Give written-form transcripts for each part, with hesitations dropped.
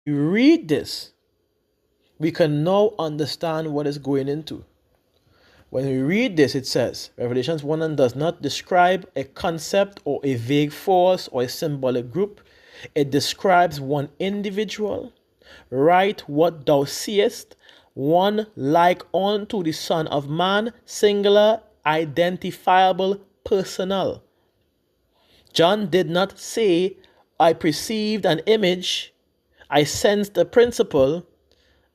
you read this, we can now understand what it's going into. When we read this, it says, Revelations 1 and does not describe a concept or a vague force or a symbolic group. It describes one individual. Write what thou seest, one like unto the Son of Man, singular, identifiable, personal. John did not say, I perceived an image, I sensed a principle,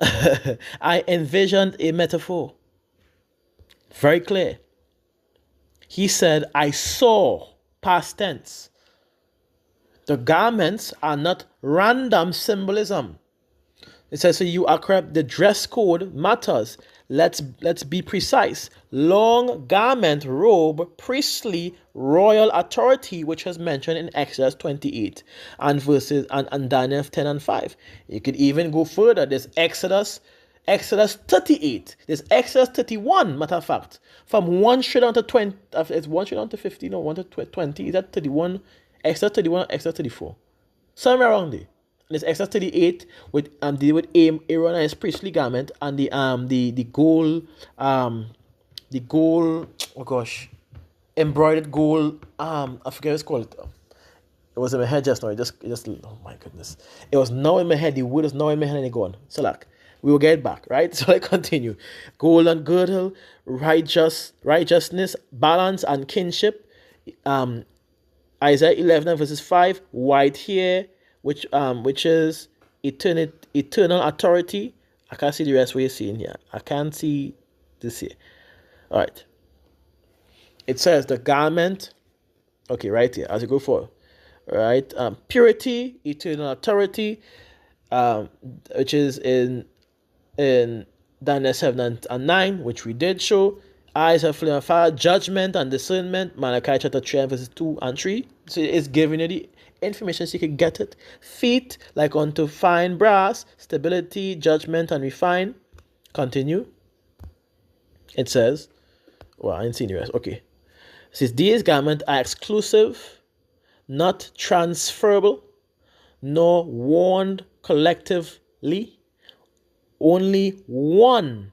I envisioned a metaphor. Very clear. He said, I saw, past tense. The garments are not random symbolism. It says, so you are correct. The dress code matters. Let's be precise. Long garment, robe, priestly, royal authority, which was mentioned in Exodus 28 and verses and Daniel 10 and 5. You could even go further. There's Exodus 38. There's Exodus 31, matter of fact. From 1 straight down to 20. It's 1 straight down to 15 or 1 to 20. Is that 31? Exodus 31 or Exodus 34? Somewhere around there. There's Exodus 38 with Aaron and his priestly garment and the gold embroidered gold I forget what it's called. It was in my head just now. It just oh my goodness. It was now in my head. The word is now in my head and it's gone. So like we will get back, right? So I continue. Golden girdle, righteousness, balance, and kinship. Isaiah 11 verses 5, white hair, which is eternal authority. I can't see the rest what you're seeing here. I can't see this here. All right. It says the garment. Okay, right here as you go forward. Right. Purity, eternal authority, which is in Daniel 7 and 9, which we did show. Eyes of flame of fire, judgment and discernment. Malachi chapter 3 verses 2 and 3. So it's giving you the information so you can get it. Feet like unto fine brass, stability, judgment, and refine. Continue. It says, well, I didn't see the rest. Okay. It says these garments are exclusive, not transferable, nor worn collectively. Only one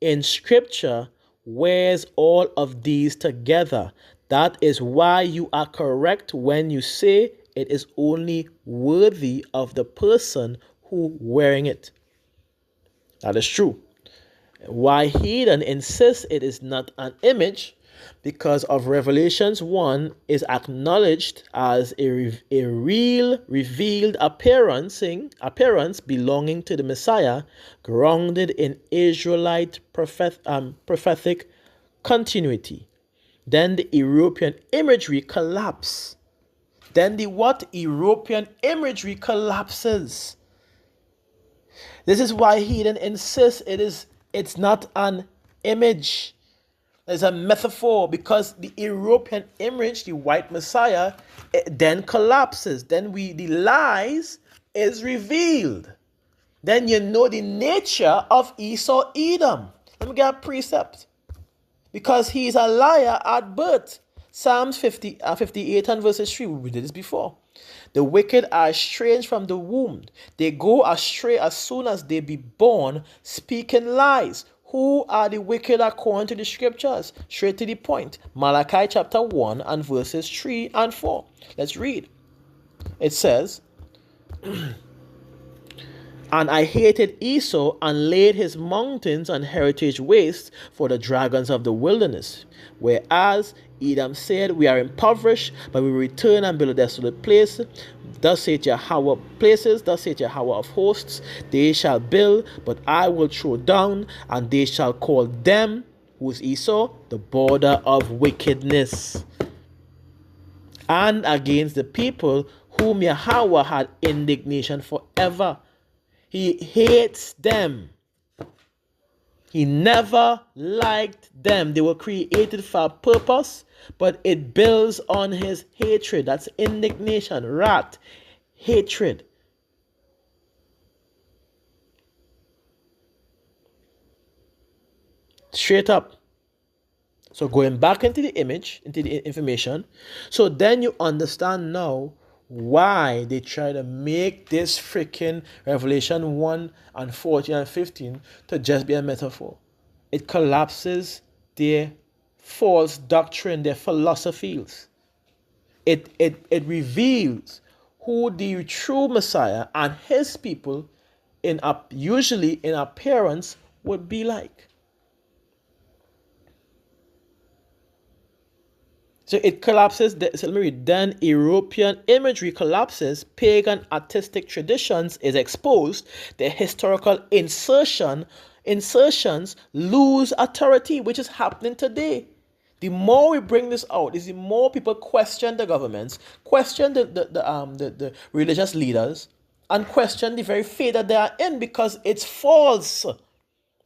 in Scripture wears all of these together. That is why you are correct when you say it is only worthy of the person who wearing it. That is true. Why he then insists it is not an image, because of Revelations 1 is acknowledged as a real revealed appearance belonging to the Messiah, grounded in Israelite prophetic continuity. Then the European imagery collapses. Then the what? European imagery collapses. This is why he then insists it's not an image. It's a metaphor, because the European image, the white Messiah, it then collapses. Then the lies is revealed. Then you know the nature of Esau Edom. Let me get a precept. Because he is a liar at birth. Psalms 58 and verses 3. We did this before. The wicked are estranged from the womb. They go astray as soon as they be born, speaking lies. Who are the wicked according to the Scriptures? Straight to the point. Malachi chapter 1 and verses 3 and 4. Let's read. It says, and I hated Esau and laid his mountains and heritage waste for the dragons of the wilderness. Whereas Edom said, we are impoverished, but we return and build a desolate place. Thus saith Yahweh of hosts, they shall build, but I will throw down, and they shall call them, who is Esau, the border of wickedness. And against the people whom Yahweh had indignation forever. He hates them. He never liked them. They were created for a purpose, but it builds on his hatred. That's indignation, wrath, hatred. Straight up. So going back into the image, into the information, so then you understand now why they try to make this freaking Revelation 1 and 14 and 15 to just be a metaphor. It collapses their false doctrine, their philosophies. It reveals who the true Messiah and his people usually in appearance would be like. So it collapses, then European imagery collapses, pagan artistic traditions is exposed, the historical insertions lose authority, which is happening today. The more we bring this out, is the more people question the governments, question the religious leaders, and question the very faith that they are in, because it's false.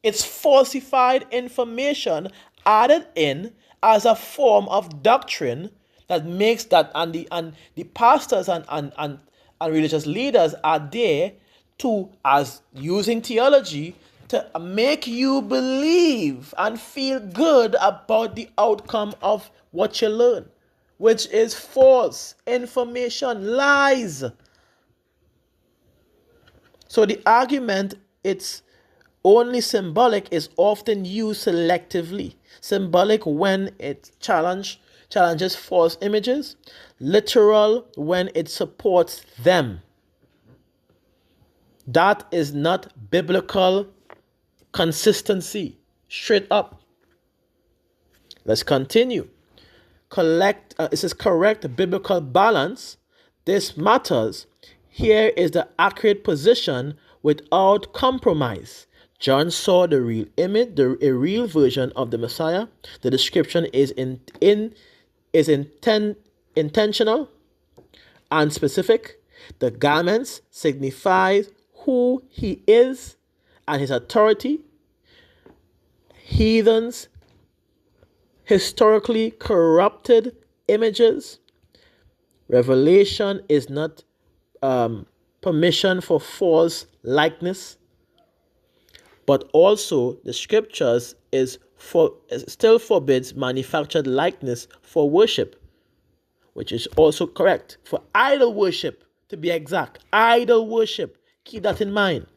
It's falsified information added in as a form of doctrine that makes that, and the pastors and religious leaders are there to, as using theology, to make you believe and feel good about the outcome of what you learn, which is false information, lies. So the argument it's only symbolic is often used selectively. Symbolic when it challenges false images, literal when it supports them. That is not biblical consistency. Straight up. Let's continue. It says correct biblical balance. This matters. Here is the accurate position without compromise. John saw the real image, a real version of the Messiah. The description is intentional and specific. The garments signify who he is and his authority. Heathens, historically corrupted images. Revelation is not permission for false likeness, but also the scriptures still forbids manufactured likeness for worship, which is also correct. For idol worship, to be exact, idol worship. Keep that in mind.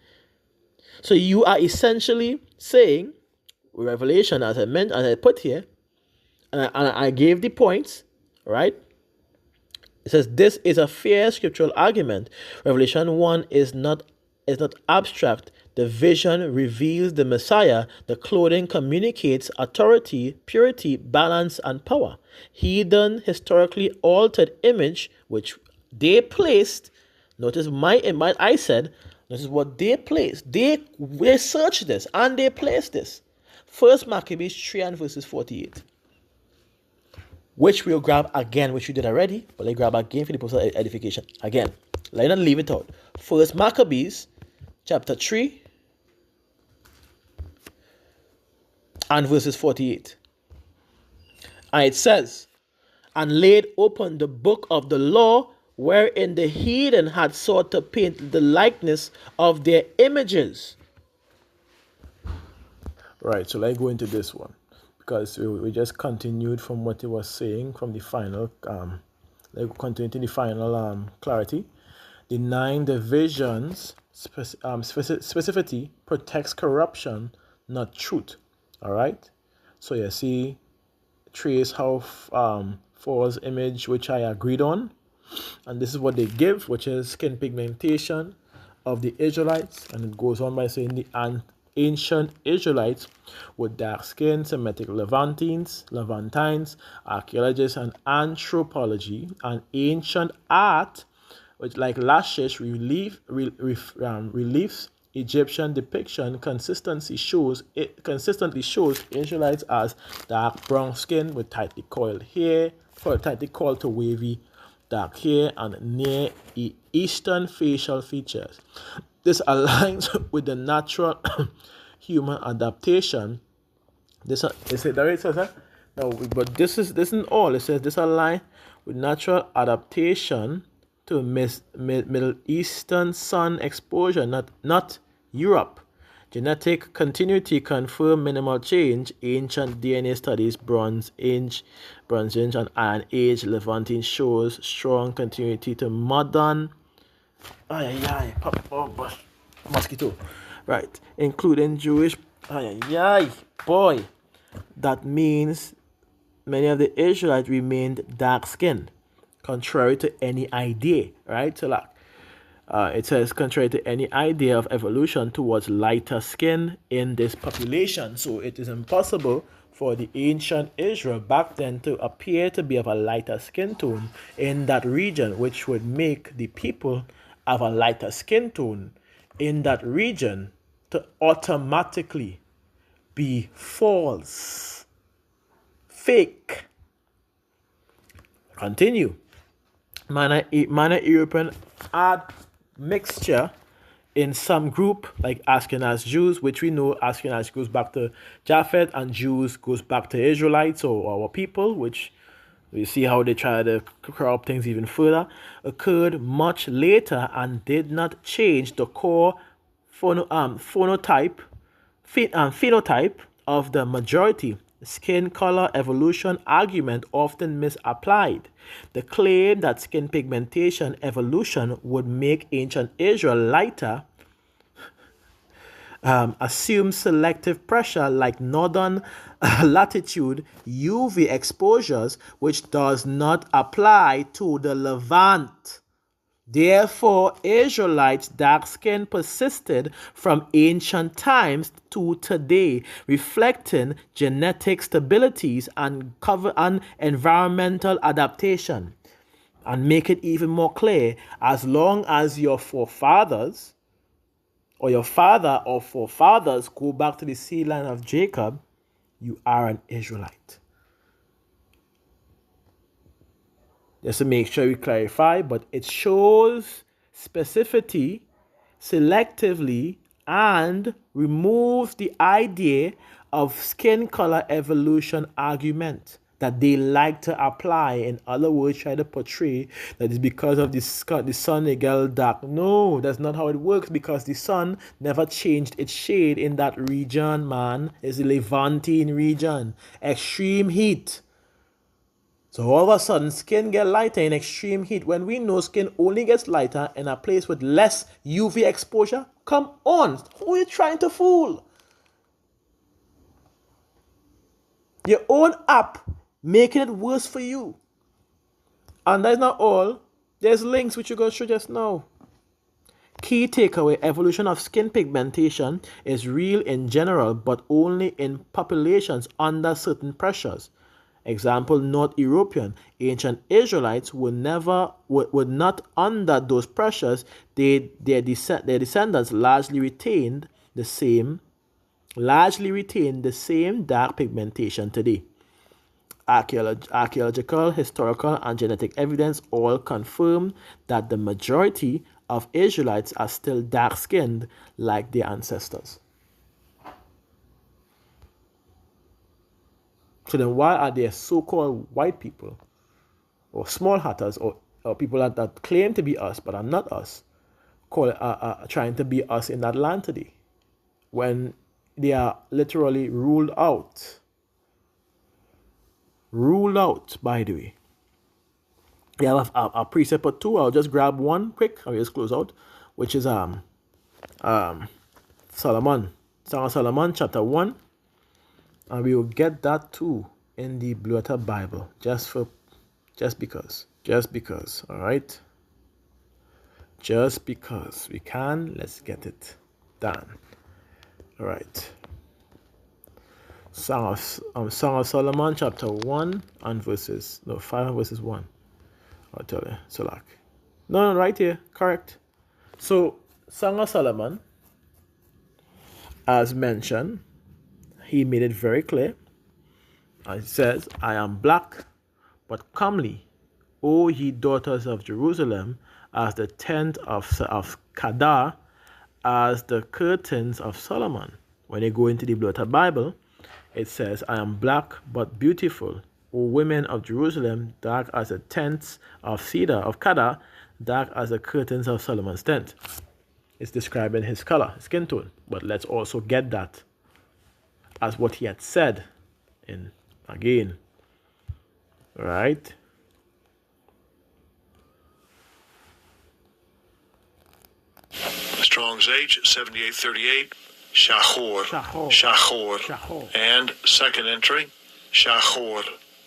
So you are essentially saying, Revelation, as I put here, and I gave the points, right? It says this is a fair scriptural argument. Revelation 1 is not abstract. The vision reveals the Messiah. The clothing communicates authority, purity, balance, and power. Heathen, historically altered image, which they placed. Notice I said, this is what they placed. They searched this and they placed this. First Maccabees 3 and verses 48. Which we'll grab again, which we did already, but let's grab again for the purpose of edification. Again, let not leave it out. First Maccabees chapter 3 and verses 48. And it says, and laid open the book of the law, wherein the heathen had sought to paint the likeness of their images. Right, so let's go into this one, because we just continued from what it was saying from the final, let's continue to the final clarity. Denying the vision's specificity protects corruption, not truth. All right, so you see, trace how false image, which I agreed on, and this is what they give, which is skin pigmentation of the Israelites, and it goes on by saying the ancient Israelites with dark skin, Semitic Levantines, archaeologists and anthropology, and ancient art, which like lashes, reliefs, Egyptian depiction consistently shows Israelites as dark brown skin with tightly coiled hair, tightly coiled to wavy dark hair, and near Eastern facial features. This aligns with the natural human adaptation. Is it the right says that? No, but this isn't all. It says this aligns with natural adaptation to Middle Eastern sun exposure, not Europe. Genetic continuity confirm minimal change. Ancient DNA studies, Bronze Age and Iron Age Levantine shows strong continuity to modern. Mosquito. Right, including Jewish. Boy. That means many of the Israelites remained dark-skinned, contrary to any idea, right? So, like, it says, contrary to any idea of evolution towards lighter skin in this population. So, it is impossible for the ancient Israel back then to appear to be of a lighter skin tone in that region, which would make the people of a lighter skin tone in that region to automatically be false, fake. Continue. Minor European admixture in some group like Ashkenaz Jews, which we know Ashkenaz goes back to Japhet and Jews goes back to Israelites or our people, which we see how they try to corrupt things even further, occurred much later and did not change the core phenotype of the majority. Skin color evolution argument often misapplied. The claim that skin pigmentation evolution would make ancient Israel lighter assumes selective pressure like northern latitude UV exposures, which does not apply to the Levant. Therefore, Israelites' dark skin persisted from ancient times to today, reflecting genetic stabilities and environmental adaptation. And make it even more clear, as long as your forefathers or your father or forefathers go back to the seed line of Jacob, you are an Israelite. Just to make sure we clarify, but it shows specificity selectively and removes the idea of skin color evolution argument that they like to apply. In other words, try to portray that it's because of the sun they get dark. No, that's not how it works, because the sun never changed its shade in that region, man. It's the Levantine region. Extreme heat. So all of a sudden, skin get lighter in extreme heat when we know skin only gets lighter in a place with less UV exposure. Come on, who are you trying to fool? Your own app making it worse for you. And that's not all. There's links which you go through just now. Key takeaway: evolution of skin pigmentation is real in general, but only in populations under certain pressures. Example, North European. Ancient Israelites were not under those pressures. Their descendants largely retained the same dark pigmentation today. Archaeological, historical, and genetic evidence all confirm that the majority of Israelites are still dark-skinned like their ancestors. So then why are there so-called white people or small hatters or people that claim to be us but are not us, trying to be us in that land today when they are literally ruled out? Ruled out, by the way. We have a precept or two. I'll just grab one quick. I'll just close out, which is Solomon, Song of Solomon, chapter 1. And we will get that too in the Blue Letter Bible, just because, all right? Just because we can, let's get it done. All right. Song of Solomon, chapter 1 and 5 and verses 1. I'll tell you, Solak. No, right here, correct. So, Song of Solomon, as mentioned, he made it very clear. He says, I am black, but comely, O ye daughters of Jerusalem, as the tent of Kedar, as the curtains of Solomon. When you go into the Blue Letter Bible, it says, I am black, but beautiful, O women of Jerusalem, dark as the tents of Kedar, dark as the curtains of Solomon's tent. It's describing his color, his skin tone. But let's also get that as what he had said in again. Right? Strong's H 7838 Shahor. Shahor. And second entry Shahor.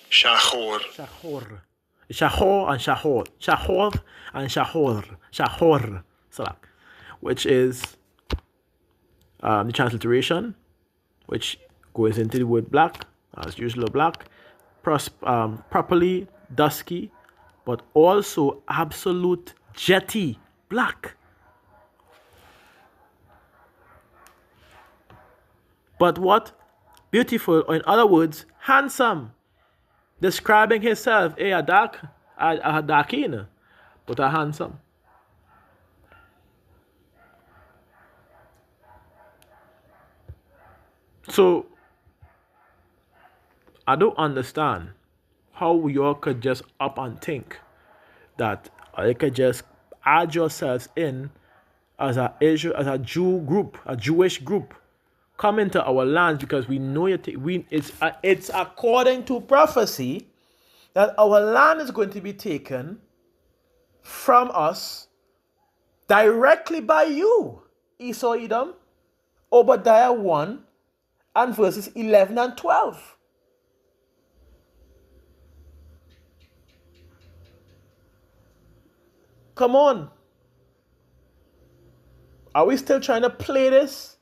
Shahor and Shahor. Which is the transliteration, which goes into the word black, as usual black, properly dusky, but also absolute jetty black. But what? Beautiful, or in other words, handsome. Describing himself, a darkina, but a handsome. So, I don't understand how you could just up and think that you could just add yourselves in as a Jew group, a Jewish group, come into our lands because we know it's according to prophecy that our land is going to be taken from us directly by you, Esau Edom, Obadiah 1 and verses 11 and 12. Come on. Are we still trying to play this?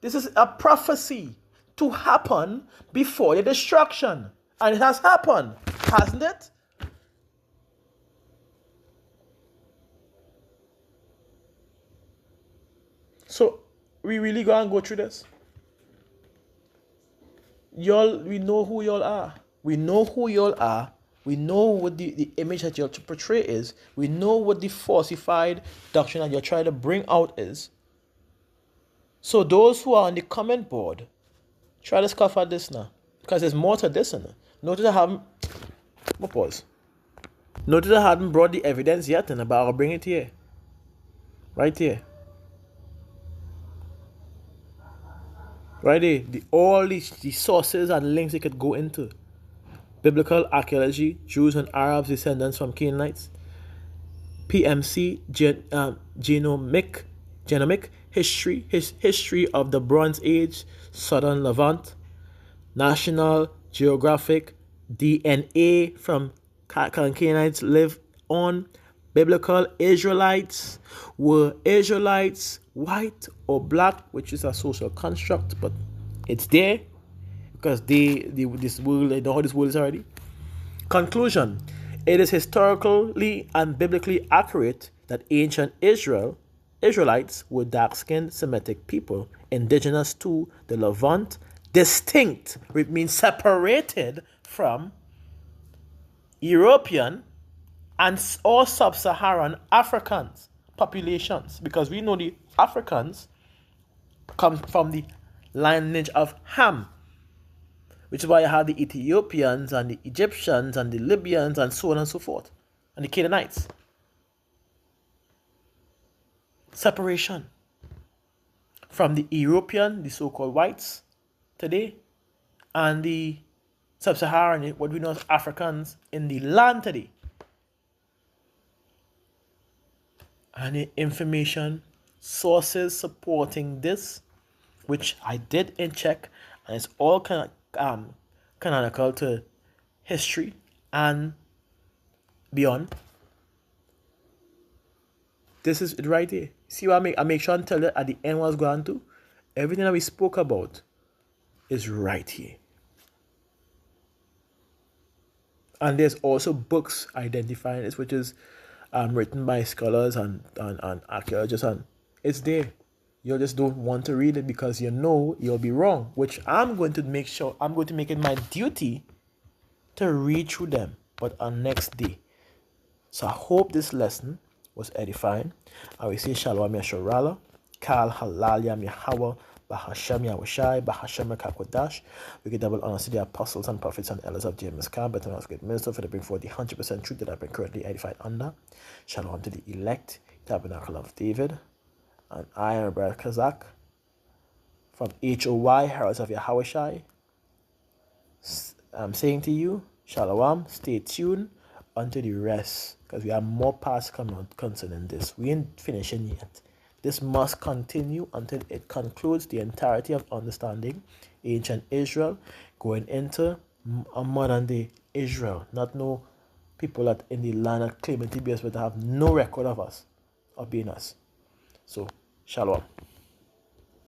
This is a prophecy to happen before the destruction. And it has happened, hasn't it? So, we really gonna go through this? Y'all, we know who y'all are. We know who y'all are. We know what the image that you're to portray is. We know what the falsified doctrine that you're trying to bring out is. So those who are on the comment board, try to scoff at this now. Because there's more to this now. Notice I haven't... Pause. Notice I hadn't brought the evidence yet, but I'll bring it here. Right here. Right there. All the sources and links you could go into. Biblical archaeology, Jews and Arabs descendants from Canaanites. PMC, genomic history, history of the Bronze Age, Southern Levant. National Geographic, DNA from Canaanites live on. Biblical Israelites, were Israelites white or black, which is a social construct, but it's there because this world, they know how this world is already. Conclusion: it is historically and biblically accurate that ancient Israelites were dark-skinned Semitic people, indigenous to the Levant, distinct, which means separated from European and all sub-Saharan Africans populations, because we know the Africans come from the lineage of Ham, which is why you have the Ethiopians and the Egyptians and the Libyans and so on and so forth, and the Canaanites. Separation from the European, the so-called whites today, and the sub-Saharan, what we know as Africans in the land today. And the information sources supporting this, which I did in check, and it's all canonical to history and beyond. This is it right here. See what I make sure and tell you at the end what's going to. Everything that we spoke about is right here. And there's also books identifying this, which is written by scholars and archaeologists, and it's there. You just don't want to read it because you know you'll be wrong, which I'm going to make it my duty to read through them, but on next day. So I hope this lesson was edifying. I will say Shalom Yasharala, Kal Halal Yam Yahweh, Bahashem Yahushai, Bahashem Kakodash. We give double honor to the apostles and prophets and elders of James Khan, but as great minister for the bring forth the 100% truth that I've been currently edified under. Shalom to the elect, Tabernacle of David, And I am Brother Kazak from HOY, Heralds of Yahushai. I'm saying to you, Shalom, stay tuned until the rest, because we have more parts coming out concerning this. We ain't finishing yet. This must continue until it concludes the entirety of understanding ancient Israel, going into a modern day Israel, not no people that in the land that claiming to be us but have no record of us, of being us. So, Shalom.